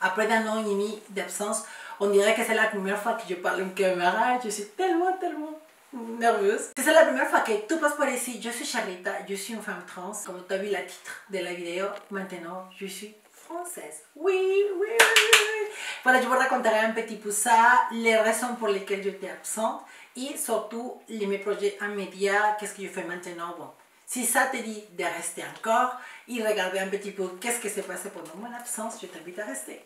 Après un an et demi d'absence, on dirait que c'est la première fois que je parle en caméra. Je suis tellement nerveuse. C'est la première fois que tout passe par ici. Je suis Charlita, je suis une femme trans. Comme tu as vu le titre de la vidéo, maintenant je suis française. Oui. Voilà, je vous raconterai un petit peu ça, les raisons pour lesquelles j'étais absente et surtout mes projets en médias, qu'est-ce que je fais maintenant. Bon, si ça te dit de rester encore et regarder un petit peu qu'est-ce qui s'est passé pendant mon absence, je t'invite à rester.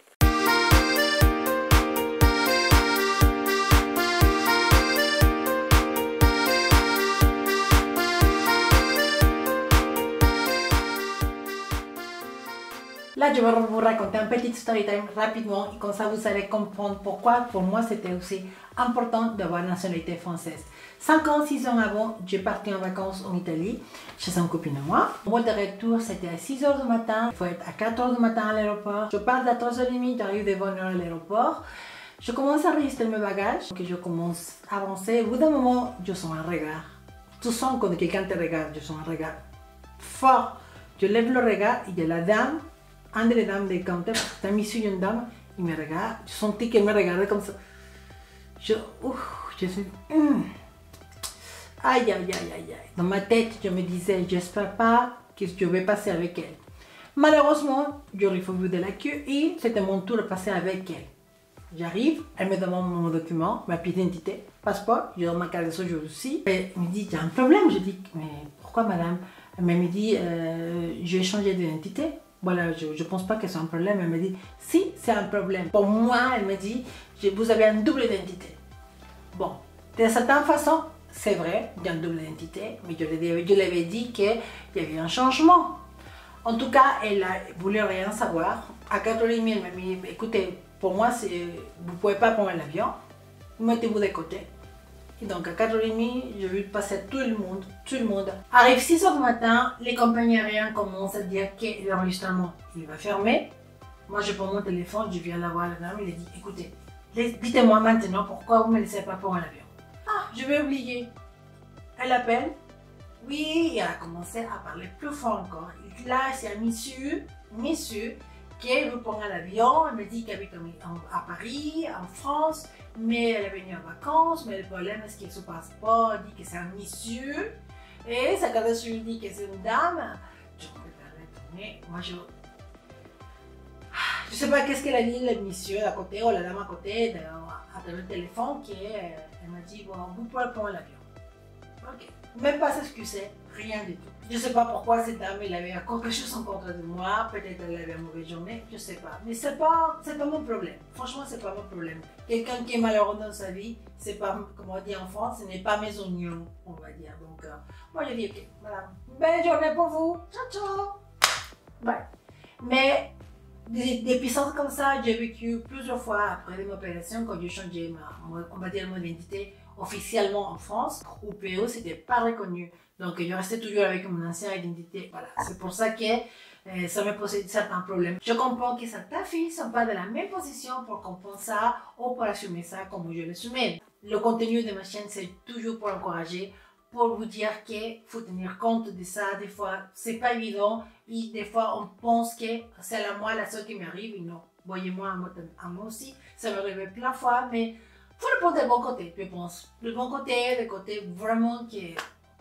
Là, je vais vous raconter un petit story time rapidement et comme ça vous allez comprendre pourquoi pour moi c'était aussi important d'avoir la nationalité française. 5 ans, 6 ans avant, j'ai parti en vacances en Italie chez une copine à moi. Mon vol de retour c'était à 6 h du matin, il faut être à 4 h du matin à l'aéroport. Je pars à 3 h 30, j'arrive de bonne heure à l'aéroport. Je commence à enregistrer mes bagages, que je commence à avancer. Au bout d'un moment, je sens un regard. Tu sens quand quelqu'un te regarde, je sens un regard fort. Je lève le regard et il y a la dame. Un des dames des compteurs, c'était un monsieur et une dame, il me regarde, je sentais qu'elle me regardait comme ça. Je suis... Aïe. Dans ma tête, je me disais, j'espère pas que je vais passer avec elle. Malheureusement, j'aurais vu de la queue et c'était mon tour de passer avec elle. J'arrive, elle me demande mon document, ma pièce d'identité, passeport, je donne ma carte de séjour aussi. Elle me dit, il y a un problème. Je dis, mais pourquoi madame? Elle me dit, je vais changer d'identité. Voilà, je ne pense pas que c'est un problème. Elle me dit, si, c'est un problème. Pour moi, elle me dit, vous avez une double identité. Bon, de certaine façon, c'est vrai, il y a une double identité, mais je lui avais dit qu'il y avait un changement. En tout cas, elle ne voulait rien savoir. À 4 h 30, elle m'a dit, écoutez, pour moi, vous ne pouvez pas prendre l'avion, mettez-vous de côté. Et donc à 4 h 30, j'ai vu passer tout le monde. Arrive 6 h du matin, les compagnies aériennes commencent à dire que l'enregistrement il va fermer. Moi je prends mon téléphone, je viens la voir la dame, il a dit écoutez, dites-moi maintenant pourquoi vous ne me laissez pas prendre l'avion. Ah, je vais oublier. Elle appelle. Oui, et elle a commencé à parler plus fort encore. Et là, c'est un monsieur qui veut prendre l'avion. Elle me dit qu'elle habite à Paris, en France, mais elle est venue en vacances. Mais le problème, c'est que son passeport dit que c'est un monsieur et sa carte de séjour dit que c'est une dame. Je ne peux pas retourner. Moi, je ne sais pas qu'est-ce qu'elle a dit, le monsieur à côté ou la dame à côté, à travers le téléphone, elle m'a dit bon, vous pouvez prendre l'avion. Ok. Même pas s'excuser, rien du tout. Je ne sais pas pourquoi cette dame, elle avait encore quelque chose en contre de moi, peut-être elle avait une mauvaise journée, je ne sais pas. Mais c'est pas mon problème. Franchement, c'est pas mon problème. Quelqu'un qui est malheureux dans sa vie, c'est pas, comme on dit en France, ce n'est pas mes oignons, on va dire. Donc, moi je dis ok, voilà. Belle journée pour vous. Ciao. Ouais. Mais des puissances comme ça, j'ai vécu plusieurs fois après mon opération quand j'ai changé on va dire mon identité officiellement en France. Au PO, c'était pas reconnu. Donc, je restais toujours avec mon ancienne identité. Voilà. C'est pour ça que ça me posait certains problèmes. Je comprends que certaines filles ne sont pas dans la même position pour comprendre ça ou pour assumer ça comme je l'assumais. Le contenu de ma chaîne, c'est toujours pour encourager, pour vous dire qu'il faut tenir compte de ça. Des fois, c'est pas évident. Et des fois, on pense que c'est à moi la seule qui m'arrive. Et non, voyez-moi à moi aussi. Ça m'est arrivé plein de fois, mais il faut le prendre du bon côté, je pense. Le bon côté, le côté vraiment qui est...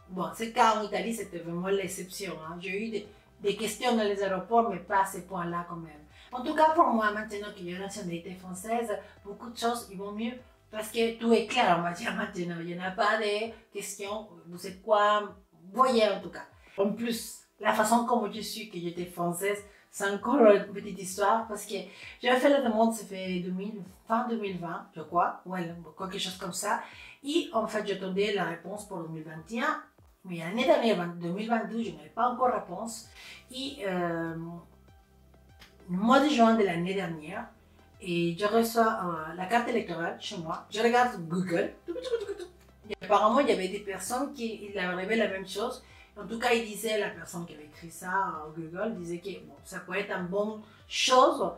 Bon, c'est cas en Italie, c'était vraiment l'exception. Hein. J'ai eu des questions dans les aéroports, mais pas à ce point-là quand même. En tout cas, pour moi, maintenant qu'il y a une nationalité française, beaucoup de choses ils vont mieux parce que tout est clair, on va dire maintenant. Il n'y en a pas de questions, vous êtes quoi, voyez en tout cas. En plus, la façon comme je suis, que j'étais française, c'est encore une petite histoire parce que j'avais fait la demande, ça fait fin 2020, je crois, ouais, quelque chose comme ça. Et en fait, j'attendais la réponse pour 2021. Mais l'année dernière, 2022, je n'avais pas encore réponse. Et le mois de juin de l'année dernière, et je reçois la carte électorale chez moi. Je regarde Google. Et apparemment, il y avait des personnes qui avaient la même chose. En tout cas, il disait, la personne qui avait écrit ça au Google, disait que bon, ça pourrait être une bonne chose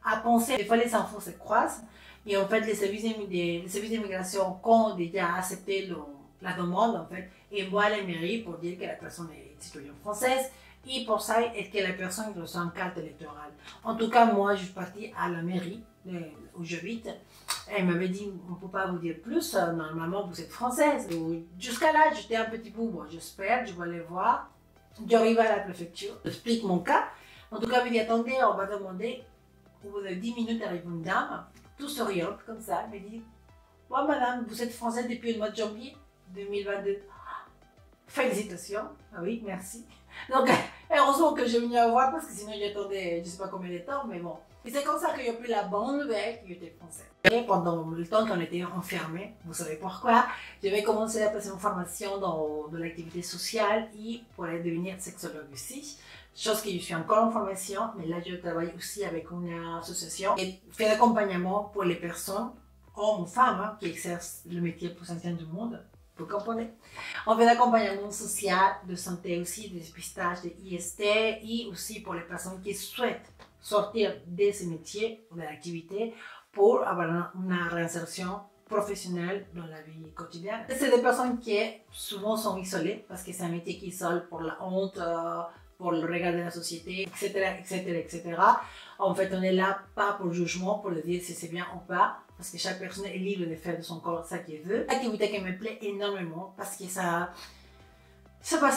à penser. Des fois, les infos se croisent. Et en fait, les services d'immigration ont déjà accepté la demande, en fait, et envoient à la mairie pour dire que la personne est citoyenne française Et pour ça, est-ce que la personne reçoit une carte électorale. En tout cas, moi, je suis partie à la mairie où j'habite. Elle m'avait dit, on ne peut pas vous dire plus, normalement vous êtes française. Jusqu'à là, j'étais un petit peu, bon, j'espère, je vais aller voir. J'arrive à la préfecture, j'explique mon cas. En tout cas, elle me dit, attendez, on va demander. Au bout de 10 minutes, arrive une dame, tout souriante comme ça, elle me dit, bon madame, vous êtes française depuis le mois de janvier 2022. Félicitations, ah oui, merci. Donc, heureusement que je venais à voir parce que sinon j'attendais je ne sais pas combien de temps, mais bon. Et c'est comme ça que j'ai pris la bonne nouvelle qu'il était français. Et pendant le temps qu'on était enfermés, vous savez pourquoi, j'avais commencé à passer une formation dans de l'activité sociale et pour aller devenir sexologue aussi. Chose que je suis encore en formation, mais là je travaille aussi avec une association et fais l'accompagnement pour les personnes, hommes ou femmes, qui exercent le métier le plus ancien du monde. Vous comprenez? On fait l'accompagnement social, de santé aussi, des dépistages, des IST et aussi pour les personnes qui souhaitent sortir de ces métiers ou de l'activité pour avoir une réinsertion professionnelle dans la vie quotidienne. C'est des personnes qui souvent sont isolées parce que c'est un métier qui isole pour la honte, pour le regard de la société, etc., etc., etc. En fait, on est là pas pour le jugement, pour le dire si c'est bien ou pas, parce que chaque personne est libre de faire de son corps ça qu'elle veut. L'activité qui me plaît énormément parce que ça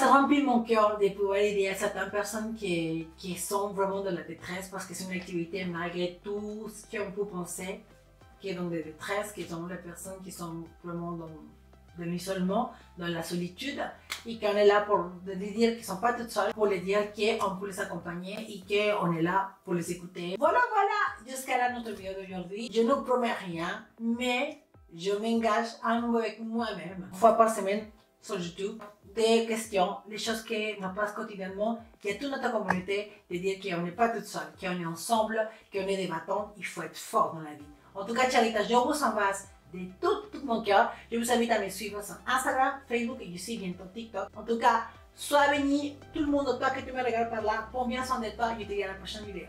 remplit mon cœur de pouvoir aider à certaines personnes qui sont vraiment dans la détresse parce que c'est une activité malgré tout ce qu'on peut penser, qui est dans des détresses, qui sont les personnes qui sont vraiment dans l'isolement, dans la solitude et qu'on est là pour les dire qu'ils ne sont pas toutes seules, pour les dire qu'on peut les accompagner et qu'on est là pour les écouter. Voilà, jusqu'à là notre vidéo d'aujourd'hui. Je ne promets rien, mais je m'engage à nouveau avec moi-même, une fois par semaine sur YouTube, des questions, les choses qui nous passent quotidiennement, qui est toute notre communauté, de dire qu'on n'est pas toutes seules, qu'on est ensemble, qu'on est des bâtons, il faut être fort dans la vie. En tout cas, Charita, je vous embrasse de tout mon cœur. Je vous invite à me suivre sur Instagram, Facebook et aussi bientôt TikTok. En tout cas, sois béni, tout le monde, toi que tu me regardes par là, prends bien soin de toi et je te dis à la prochaine vidéo.